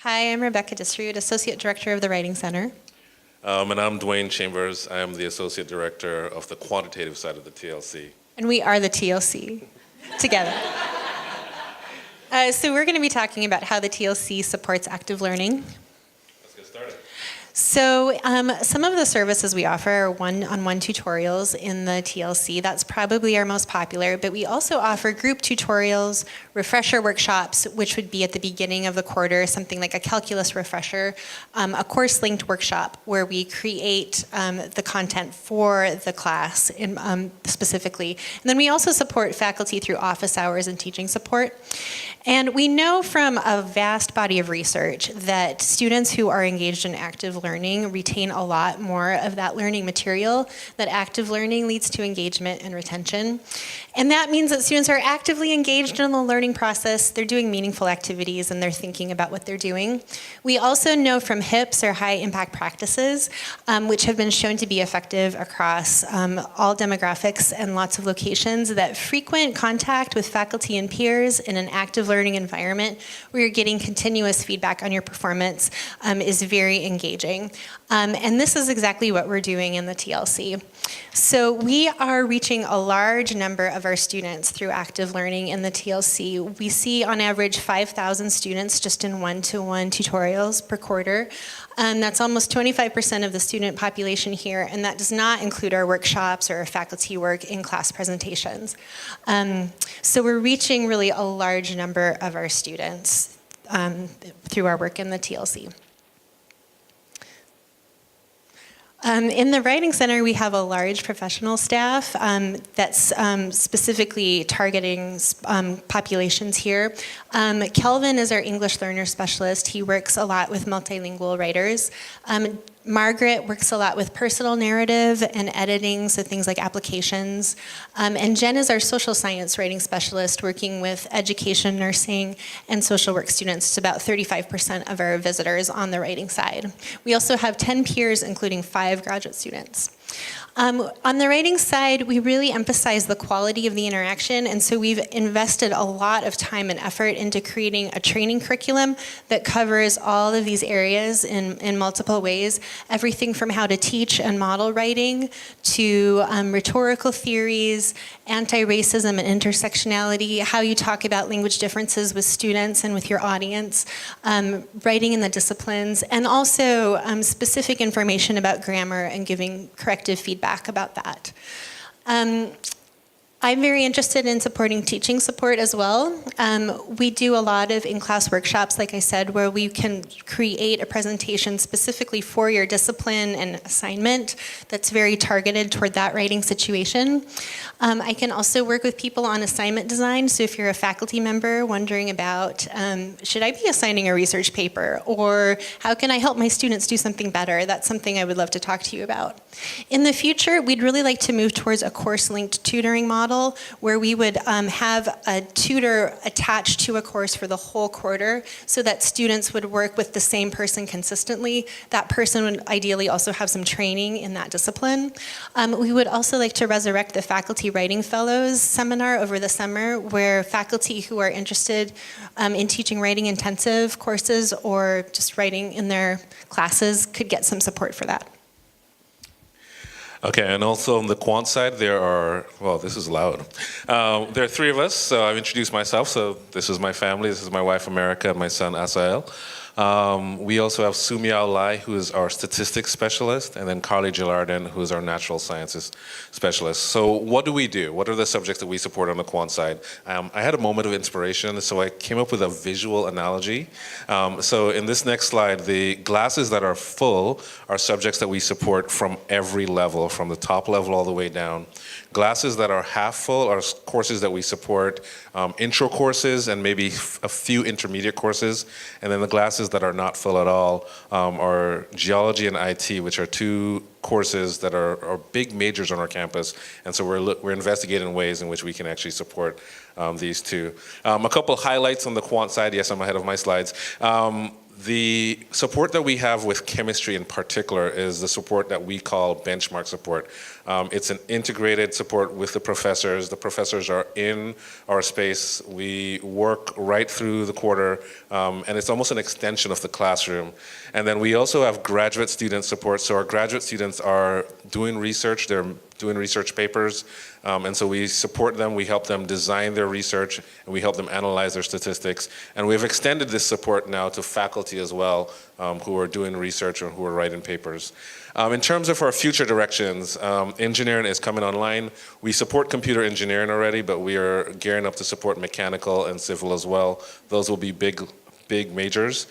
Hi, I'm Rebecca Disrud, Associate Director of the Writing Center. And I'm Dwayne Chambers. I am the Associate Director of the quantitative side of the TLC. And we are the TLC together. So we're going to be talking about how the TLC supports active learning. Let's get started. So some of the services we offer are one-on-one tutorials in the TLC. That's probably our most popular, but we also offer group tutorials, refresher workshops, which would be at the beginning of the quarter, something like a calculus refresher, a course-linked workshop where we create the content for the class specifically. And then we also support faculty through office hours and teaching support. And we know from a vast body of research that students who are engaged in active learning retain a lot more of that learning material, that active learning leads to engagement and retention. And that means that students are actively engaged in the learning process, they're doing meaningful activities, and they're thinking about what they're doing. We also know from HIPs, or high impact practices, which have been shown to be effective across all demographics and lots of locations, that frequent contact with faculty and peers in an active learning environment where you're getting continuous feedback on your performance is very engaging. And this is exactly what we're doing in the TLC. So we are reaching a large number of our students through active learning in the TLC. We see on average 5,000 students just in one-to-one tutorials per quarter. That's almost 25% of the student population here, and that does not include our workshops or our faculty work in class presentations. So we're reaching really a large number of our students through our work in the TLC. In the Writing Center, we have a large professional staff that's specifically targeting populations here. Kelvin is our English learner specialist. He works a lot with multilingual writers. Margaret works a lot with personal narrative and editing, so things like applications. And Jen is our social science writing specialist, working with education, nursing, and social work students. It's about 35% of our visitors on the writing side. We also have 10 peers, including 5 graduate students. On the writing side, we really emphasize the quality of the interaction, and so we've invested a lot of time and effort into creating a training curriculum that covers all of these areas in multiple ways, everything from how to teach and model writing to rhetorical theories, anti-racism and intersectionality, how you talk about language differences with students and with your audience, writing in the disciplines, and also specific information about grammar and giving corrective feedback about that. I'm very interested in supporting teaching support as well. We do a lot of in-class workshops, like I said, where we can create a presentation specifically for your discipline and assignment that's very targeted toward that writing situation. I can also work with people on assignment design, so if you're a faculty member wondering about, should I be assigning a research paper, or how can I help my students do something better, that's something I would love to talk to you about. In the future, we'd really like to move towards a course-linked tutoring model where we would have a tutor attached to a course for the whole quarter so that students would work with the same person consistently. That person would ideally also have some training in that discipline. We would also like to resurrect the Faculty Writing Fellows seminar over the summer, where faculty who are interested in teaching writing intensive courses or just writing in their classes could get some support for that. Okay, and also on the Quant side, there are, well, this is loud. There are 3 of us, so I've introduced myself. So this is my family, this is my wife, America, and my son, Asael. We also have Sumiao Lai, who is our statistics specialist, and then Carly Gillardin, who is our natural sciences specialist. So what do we do? What are the subjects that we support on the Quant side? I had a moment of inspiration, so I came up with a visual analogy. So in this next slide, the glasses that are full are subjects that we support from every level, from the top level all the way down. Glasses that are half full are courses that we support, intro courses and maybe a few intermediate courses. And then the glasses that are not full at all are geology and IT, which are 2 courses that are big majors on our campus. And so we're investigating ways in which we can actually support these 2. A couple highlights on the Quant side. Yes, I'm ahead of my slides. The support that we have with chemistry in particular is the support that we call benchmark support. It's an integrated support with the professors. The professors are in our space. We work right through the quarter, and it's almost an extension of the classroom. And then we also have graduate student support. So our graduate students are doing research. They're doing research papers, and so we support them. We help them design their research, and we help them analyze their statistics. And we've extended this support now to faculty as well, who are doing research or who are writing papers. In terms of our future directions, engineering is coming online. We support computer engineering already, but we are gearing up to support mechanical and civil as well. Those will be big majors.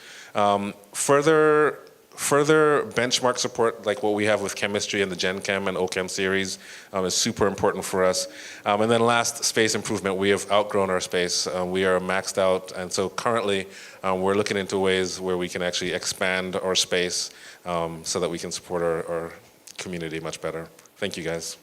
Further benchmark support, like what we have with chemistry and the Gen Chem and OChem series, is super important for us. And then last, space improvement. We have outgrown our space. We are maxed out, and so currently we're looking into ways where we can actually expand our space so that we can support our community much better. Thank you, guys.